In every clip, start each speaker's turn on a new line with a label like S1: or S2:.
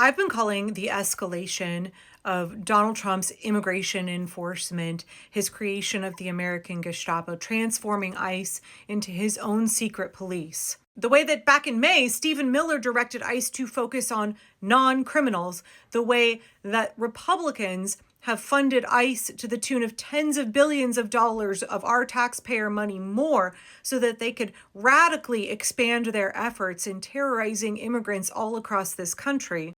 S1: I've been calling the escalation of Donald Trump's immigration enforcement, his creation of the American Gestapo, transforming ICE into his own secret police. The way that back in May, Stephen Miller directed ICE to focus on non-criminals, the way that Republicans have funded ICE to the tune of tens of billions of dollars of our taxpayer money more so that they could radically expand their efforts in terrorizing immigrants all across this country.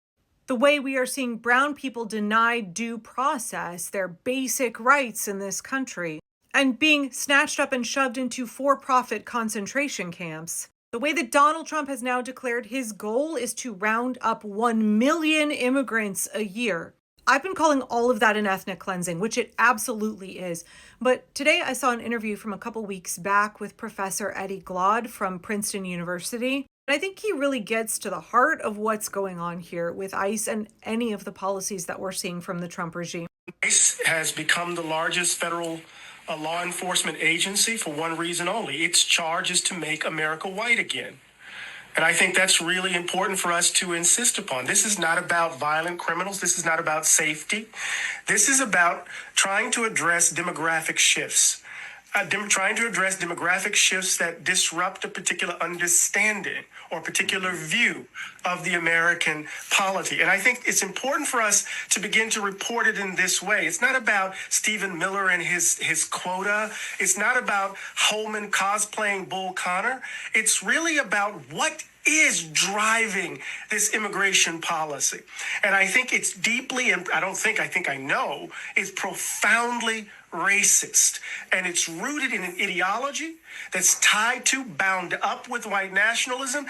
S1: The way we are seeing brown people denied due process, their basic rights in this country, and being snatched up and shoved into for-profit concentration camps. The way that Donald Trump has now declared his goal is to round up 1 million immigrants a year. I've been calling all of that an ethnic cleansing, which it absolutely is. But today I saw an interview from a couple weeks back with Professor Eddie Glaude from Princeton University. And I think he really gets to the heart of what's going on here with ICE and any of the policies that we're seeing from the Trump regime.
S2: ICE has become the largest federal law enforcement agency for one reason only. Its charge is to make America white again. And I think that's really important for us to insist upon. This is not about violent criminals. This is not about safety. This is about trying to address demographic shifts. Trying to address demographic shifts that disrupt a particular understanding or particular view of the American polity. And I think it's important for us to begin to report it in this way. It's not about Stephen Miller and his quota. It's not about Holman cosplaying Bull Connor. It's really about what is driving this immigration policy. And I think it's deeply, and I think I know, it's profoundly racist. And it's rooted in an ideology that's tied to, bound up with white nationalism.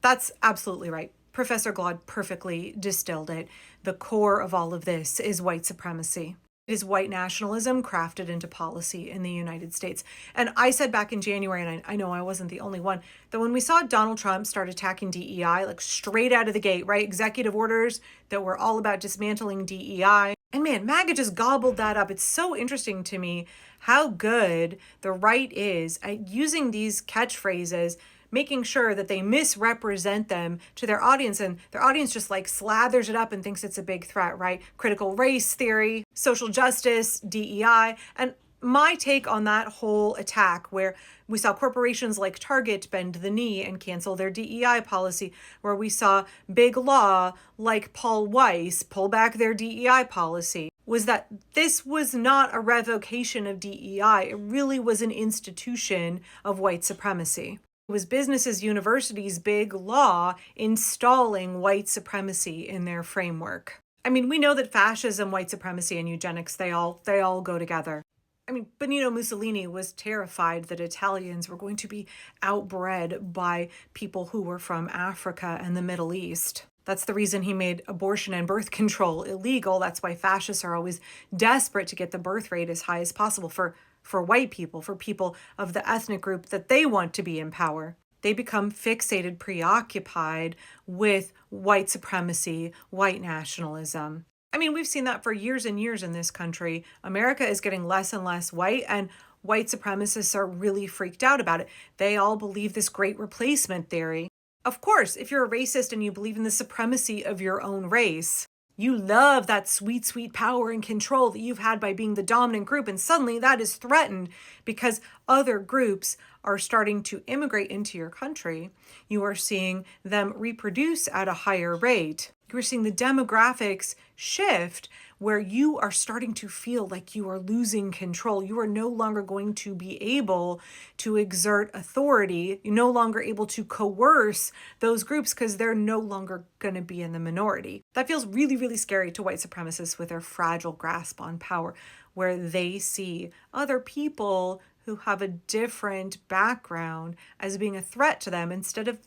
S1: That's absolutely right. Professor Glaude perfectly distilled it. The core of all of this is white supremacy. It is white nationalism crafted into policy in the United States. And I said back in January, and I know I wasn't the only one, that when we saw Donald Trump start attacking DEI, like straight out of the gate, right? Executive orders that were all about dismantling DEI. And man, MAGA just gobbled that up. It's so interesting to me how good the right is at using these catchphrases, making sure that they misrepresent them to their audience, and their audience just like slathers it up and thinks it's a big threat, right? Critical race theory, social justice, DEI. And my take on that whole attack, where we saw corporations like Target bend the knee and cancel their DEI policy, where we saw big law like Paul Weiss pull back their DEI policy, was that this was not a revocation of DEI. It really was an institution of white supremacy. It was businesses, universities, big law installing white supremacy in their framework. I mean, we know that fascism, white supremacy, and eugenics, they all go together. I mean, Benito Mussolini was terrified that Italians were going to be outbred by people who were from Africa and the Middle East. That's the reason he made abortion and birth control illegal. That's why fascists are always desperate to get the birth rate as high as possible for white people, for people of the ethnic group that they want to be in power. They become fixated, preoccupied with white supremacy, white nationalism. I mean, we've seen that for years and years in this country. America is getting less and less white, and white supremacists are really freaked out about it. They all believe this great replacement theory. Of course, if you're a racist and you believe in the supremacy of your own race, you love that sweet, sweet power and control that you've had by being the dominant group, and suddenly that is threatened because other groups are starting to immigrate into your country. You are seeing them reproduce at a higher rate. You are seeing the demographics shift where you are starting to feel like you are losing control. You are no longer going to be able to exert authority. You're no longer able to coerce those groups because they're no longer going to be in the minority. That feels really, really scary to white supremacists with their fragile grasp on power, where they see other people who have a different background as being a threat to them instead of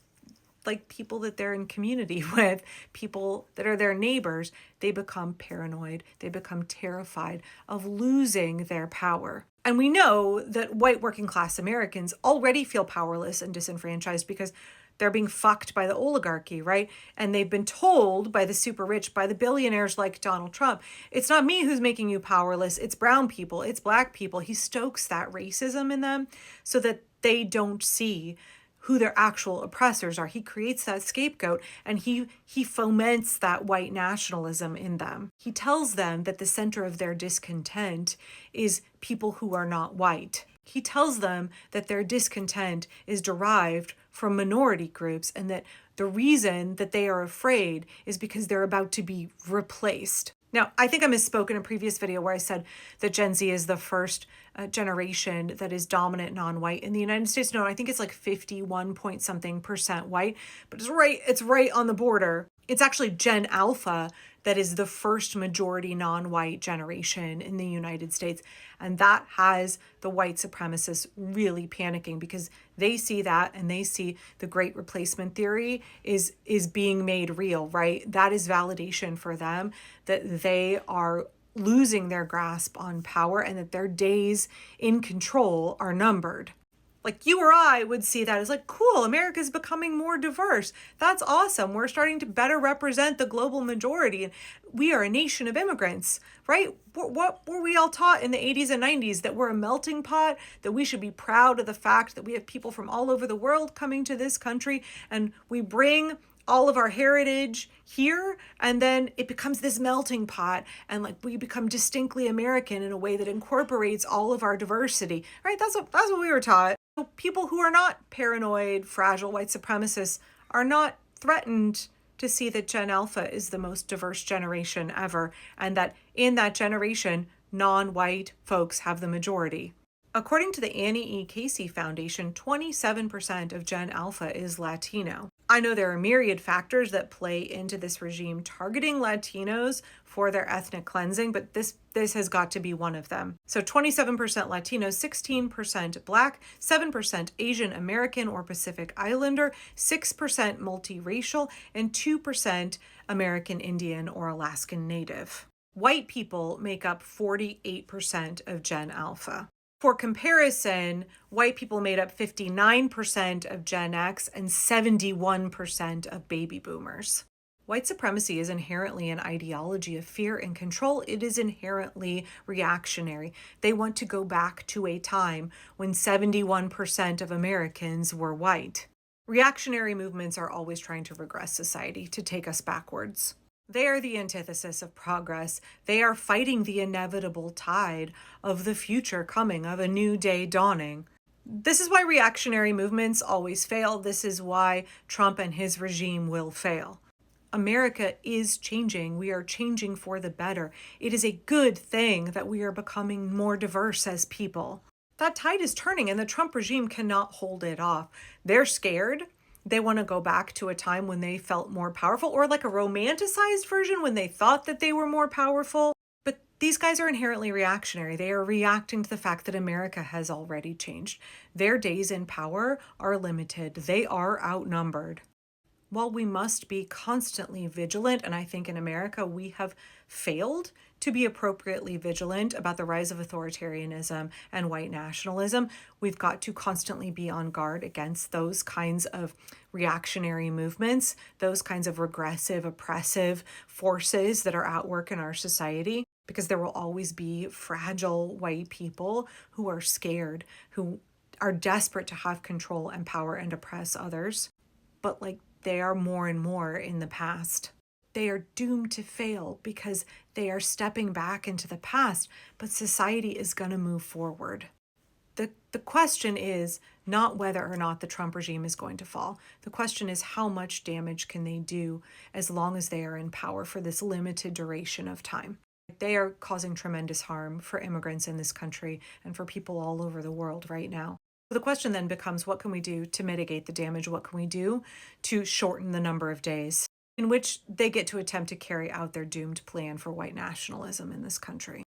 S1: like people that they're in community with, people that are their neighbors. They become paranoid. They become terrified of losing their power. And we know that white working class Americans already feel powerless and disenfranchised because they're being fucked by the oligarchy, right? And they've been told by the super rich, by the billionaires like Donald Trump, it's not me who's making you powerless, it's brown people, it's black people. He stokes that racism in them so that they don't see who their actual oppressors are. He creates that scapegoat, and he foments that white nationalism in them. He tells them that the center of their discontent is people who are not white. He tells them that their discontent is derived from minority groups, and that the reason that they are afraid is because they're about to be replaced. Now, I think I misspoke in a previous video where I said that Gen Z is the first generation that is dominant non-white in the United States. No, I think it's like 51 point something percent white, but it's right on the border. It's actually Gen Alpha that is the first majority non-white generation in the United States. And that has the white supremacists really panicking, because they see that and they see the great replacement theory is being made real, right? That is validation for them that they are losing their grasp on power and that their days in control are numbered. Like, you or I would see that as like, cool, America's becoming more diverse. That's awesome. We're starting to better represent the global majority. And we are a nation of immigrants, right? What were we all taught in the 80s and 90s? That we're a melting pot, that we should be proud of the fact that we have people from all over the world coming to this country, and we bring all of our heritage here, and then it becomes this melting pot, and like we become distinctly American in a way that incorporates all of our diversity, right? That's what we were taught. So people who are not paranoid, fragile white supremacists are not threatened to see that Gen Alpha is the most diverse generation ever, and that in that generation, non-white folks have the majority. According to the Annie E. Casey Foundation, 27% of Gen Alpha is Latino. I know there are myriad factors that play into this regime targeting Latinos for their ethnic cleansing, but this has got to be one of them. So 27% Latinos, 16% Black, 7% Asian American or Pacific Islander, 6% multiracial, and 2% American Indian or Alaskan Native. White people make up 48% of Gen Alpha. For comparison, white people made up 59% of Gen X and 71% of baby boomers. White supremacy is inherently an ideology of fear and control. It is inherently reactionary. They want to go back to a time when 71% of Americans were white. Reactionary movements are always trying to regress society, to take us backwards. They are the antithesis of progress. They are fighting the inevitable tide of the future coming, of a new day dawning. This is why reactionary movements always fail. This is why Trump and his regime will fail. America is changing. We are changing for the better. It is a good thing that we are becoming more diverse as people. That tide is turning, and the Trump regime cannot hold it off. They're scared. They want to go back to a time when they felt more powerful, or like a romanticized version when they thought that they were more powerful. But these guys are inherently reactionary. They are reacting to the fact that America has already changed. Their days in power are limited. They are outnumbered. While we must be constantly vigilant, and I think in America we have failed to be appropriately vigilant about the rise of authoritarianism and white nationalism, we've got to constantly be on guard against those kinds of reactionary movements, those kinds of regressive, oppressive forces that are at work in our society, because there will always be fragile white people who are scared, who are desperate to have control and power and oppress others. But they are more and more in the past. They are doomed to fail because they are stepping back into the past, but society is going to move forward. The question is not whether or not the Trump regime is going to fall. The question is how much damage can they do as long as they are in power for this limited duration of time. They are causing tremendous harm for immigrants in this country and for people all over the world right now. The question then becomes, what can we do to mitigate the damage? What can we do to shorten the number of days in which they get to attempt to carry out their doomed plan for white nationalism in this country?